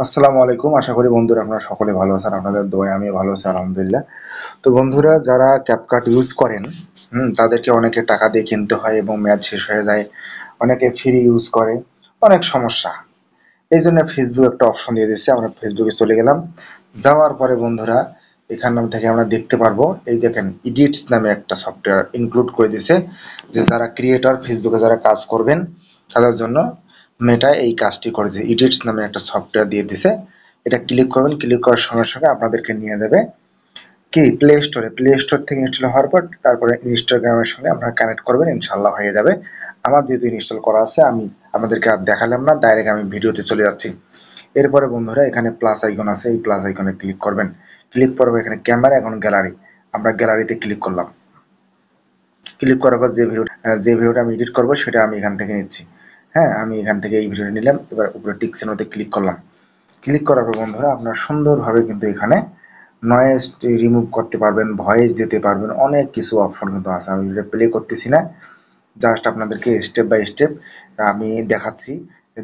আসসালামু আলাইকুম। আশা করি বন্ধুরা আপনারা সকলে ভালো আছেন। আপনাদের দোয়ায় আমিও ভালো আছি আলহামদুলিল্লাহ। তো বন্ধুরা যারা ক্যাপকাট ইউজ করেন, তাদেরকে অনেকে টাকা দিয়ে কিনতে হয় এবং মেয়াদ শেষ হয়ে যায়। অনেকে ফ্রি ইউজ করে, অনেক সমস্যা। এই জন্য ফেসবুক একটা অপশন দিয়ে দিচ্ছে। আমরা ফেসবুকে চলে গেলাম। যাওয়ার পরে বন্ধুরা এখান থেকে আমরা দেখতে পারবো, এই দেখেন ইডিটস নামে একটা সফটওয়্যার ইনক্লুড করে দিছে, যে যারা ক্রিয়েটর ফেসবুকে যারা কাজ করবেন তাদের জন্য মেটা এই কাজটি করে দিয়েছে। ইডিটস নামে একটা সফটওয়্যার দিয়ে দিছে। এটা ক্লিক করবেন, ক্লিক করার সঙ্গে সঙ্গে আপনাদেরকে নিয়ে যাবে কি প্লে স্টোর থেকে ইনস্টল হওয়ার পর তারপরে ইনস্টাগ্রামের সঙ্গে আপনারা কানেক্ট করবেন, ইনশাল্লাহ হয়ে যাবে। আমার যেহেতু ইনস্টল করা আছে আমি আপনাদেরকে আর দেখালাম না, ডাইরেক্ট আমি ভিডিওতে চলে যাচ্ছি। এরপরে বন্ধুরা এখানে প্লাস আইকন আছে, এই প্লাস আইকনে ক্লিক করবেন। ক্লিক করবো এখানে ক্যামেরা, এখন গ্যালারি। আমরা গ্যালারিতে ক্লিক করলাম। ক্লিক করার পর যে ভিডিওটা আমি এডিট করবো সেটা আমি এখান থেকে নিচ্ছি। হ্যাঁ, আমি এখান থেকে এই ভিডিওটা নিলাম। এবার উপরে টিক চিহ্নতে ক্লিক করলাম। ক্লিক করার পর বন্ধুরা আপনারা সুন্দরভাবে কিন্তু এখানে নয়েজ রিমুভ করতে পারবেন, ভয়েস দিতে পারবেন, অনেক কিছু অপশন কিন্তু আছে। আমি ভিডিও প্লে করতেছি না, জাস্ট আপনাদেরকে স্টেপ বাই স্টেপ আমি দেখাচ্ছি।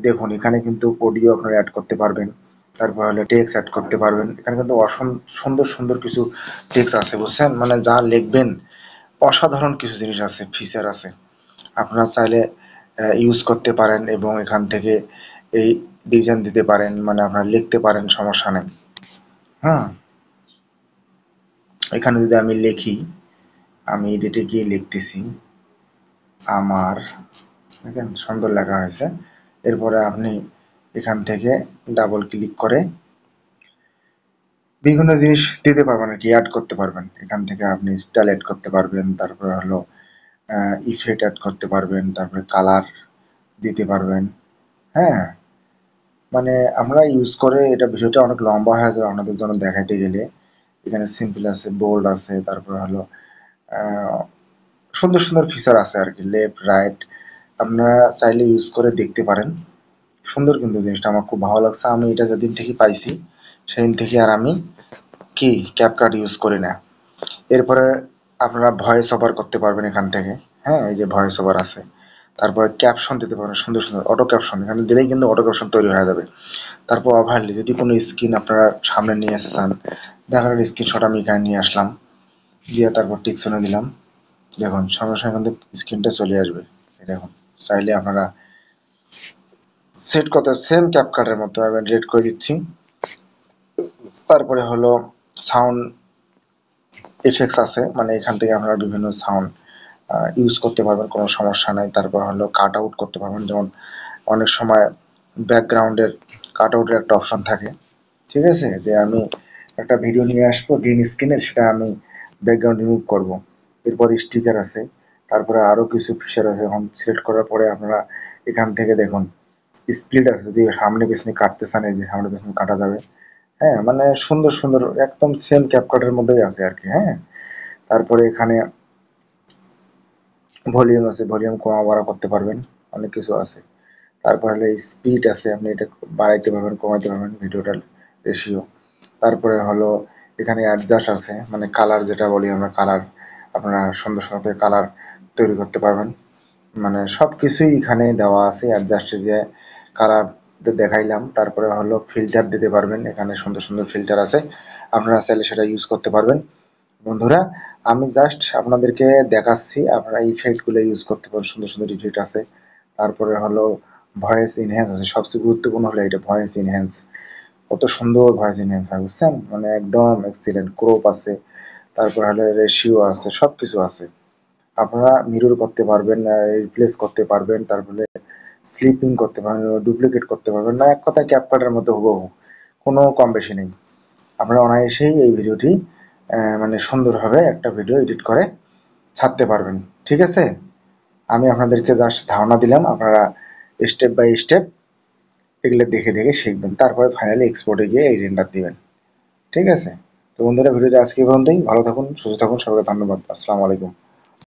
দেখুন এখানে কিন্তু অডিও আপনারা অ্যাড করতে পারবেন, তারপর হলে টেক্সট অ্যাড করতে পারবেন। এখানে কিন্তু সুন্দর সুন্দর কিছু টেক্সট আছে, বুঝছেন? মানে যা লিখবেন অসাধারণ কিছু জিনিস আছে, ফিচার আছে। আপনারা চাইলে ইউজ করতে পারেন এবং এখান থেকে এই ডিজাইন দিতে পারেন, মানে আপনারা লিখতে পারেন, সমস্যা নেই। হ্যাঁ, এখানে যদি আমি লিখি, আমি এডিটে গিয়ে লিখতেছি আমার, দেখেন সুন্দর লেখা হয়েছে। এরপরে আপনি এখান থেকে ডাবল ক্লিক করে বিভিন্ন জিনিস দিতে পারবেন, আর কি অ্যাড করতে পারবেন। এখান থেকে আপনি স্টাইল অ্যাড করতে পারবেন, তারপরে হলো ইফেক্ট অ্যাড করতে পারবেন, তারপরে কালার দিতে পারবেন। হ্যাঁ, মানে আমরা ইউজ করে এটা বিষয়টা অনেক লম্বা হয়ে যাবে আপনাদের জন্য দেখাইতে গেলে। এখানে সিম্পল আছে, বোল্ড আছে, তারপরে হলো আহ, সুন্দর সুন্দর ফিচার আছে আর কি, লেফট রাইট। আপনারা চাইলে ইউজ করে দেখতে পারেন। সুন্দর কিন্তু জিনিসটা আমার খুব ভালো লাগছে। আমি এটা যেদিন থেকে পাইছি সেদিন থেকে আর আমি কি ক্যাপকাট ইউজ করি না। এরপরে আপনারা ভয়েস ওভার করতে পারবেন এখান থেকে। হ্যাঁ, এই যে ভয়েস ওভার আছে। তারপরে ক্যাপশন দিতে পারবেন, সুন্দর সুন্দর অটো ক্যাপশন এখানে দিলেই কিন্তু অটো ক্যাপশন তৈরি হয়ে যাবে। তারপর ওভারলি যদি কোনো স্ক্রিন আপনারা সামনে নিয়ে আসতে চান, দেখার স্ক্রিনশট আমি এখানে নিয়ে আসলাম, দিয়ে তারপর টিকশনে দিলাম। দেখুন সঙ্গে সঙ্গে কিন্তু স্ক্রিনটা চলে আসবে। এই দেখুন, চাইলে আপনারা সেট করতে সেম ক্যাপকাটের মতো আমি ডিলিট করে দিচ্ছি। তারপরে হলো সাউন্ড এফেক্টস আছে, মানে এখান থেকে আপনারা বিভিন্ন সাউন্ড ইউজ করতে পারবেন, কোনো সমস্যা নাই। তারপর হলো কাট আউট করতে পারবেন, যেমন অনেক সময় ব্যাকগ্রাউন্ডের কাট আউটের একটা অপশন থাকে, ঠিক আছে? যে আমি একটা ভিডিও নিয়ে আসবো গ্রিন স্ক্রিনের, সেটা আমি ব্যাকগ্রাউন্ড রিমুভ করব। এরপর স্টিকার আছে, তারপরে আরও কিছু ফিচার আছে। এখন সিলেক্ট করার পরে আপনারা এখান থেকে দেখুন স্প্লিট আছে, যদি সামনে পেছনে কাটতে চান এই যে সামনে পেছনে কাটা যাবে। হ্যাঁ, মানে সুন্দর সুন্দর একদম সেম ক্যাপকাটের মধ্যেই আছে আর কি। হ্যাঁ, তারপরে এখানে ভলিউম আছে, ভলিউম কমা বাড়া করতে পারবেন, অনেক কিছু আছে। তারপর হলো স্পিড আছে, আপনি এটা বাড়াইতে পারবেন, কমাইতে পারবেন ভিডিওটার রেশিও। তারপরে হলো এখানে অ্যাডজাস্ট আছে, মানে কালার যেটা বলি আমরা, কালার আপনারা সুন্দর সুন্দর করে কালার তৈরি করতে পারবেন। মানে সব কিছুই এখানে দেওয়া আছে। অ্যাডজাস্টে যে কালার দেখাইলাম, তারপরে হলো ফিল্টার দিতে পারবেন, এখানে সুন্দর সুন্দর ফিল্টার আছে, আপনারা চাইলে সেটা ইউজ করতে পারবেন। বন্ধুরা আমি জাস্ট আপনাদেরকে দেখাচ্ছি, আপনারা ইফেক্টগুলো ইউজ করতে পারেন, সুন্দর সুন্দর ইফেক্ট আছে। তারপরে হলো ভয়েস ইনহ্যান্স আছে, সবচেয়ে গুরুত্বপূর্ণ হলো এটা ভয়েস ইনহ্যান্স। কত সুন্দর ভয়েস ইনহ্যান্স হয়, বুঝছেন? মানে একদম এক্সিলেন্ট। ক্রপ আছে, তারপর হলো রেশিও আছে, সব কিছু আছে। আপনারা মিরর করতে পারবেন, রিপ্লেস করতে পারবেন, তারপরে স্লিপিং করতে পারবেন, ডুপ্লিকেট করতে পারবেন, না এক কথায় ক্যাপকাটের মতো হুবহু, কোনো কম বেশি নেই। আপনারা অনায়াসেই এই ভিডিওটি মানে সুন্দরভাবে একটা ভিডিও এডিট করে ছাড়তে পারবেন, ঠিক আছে? আমি আপনাদেরকে জাস্ট ধারণা দিলাম, আপনারা স্টেপ বাই স্টেপ এগুলো দেখে দেখে শিখবেন, তারপরে ফাইনালি এক্সপোর্টে গিয়ে এই রেন্ডার দিবেন, ঠিক আছে? তো বন্ধুরা ভিডিওটা আজকে এই পর্যন্তই। ভালো থাকুন, সুস্থ থাকুন, সবাইকে ধন্যবাদ। আসসালামু আলাইকুম।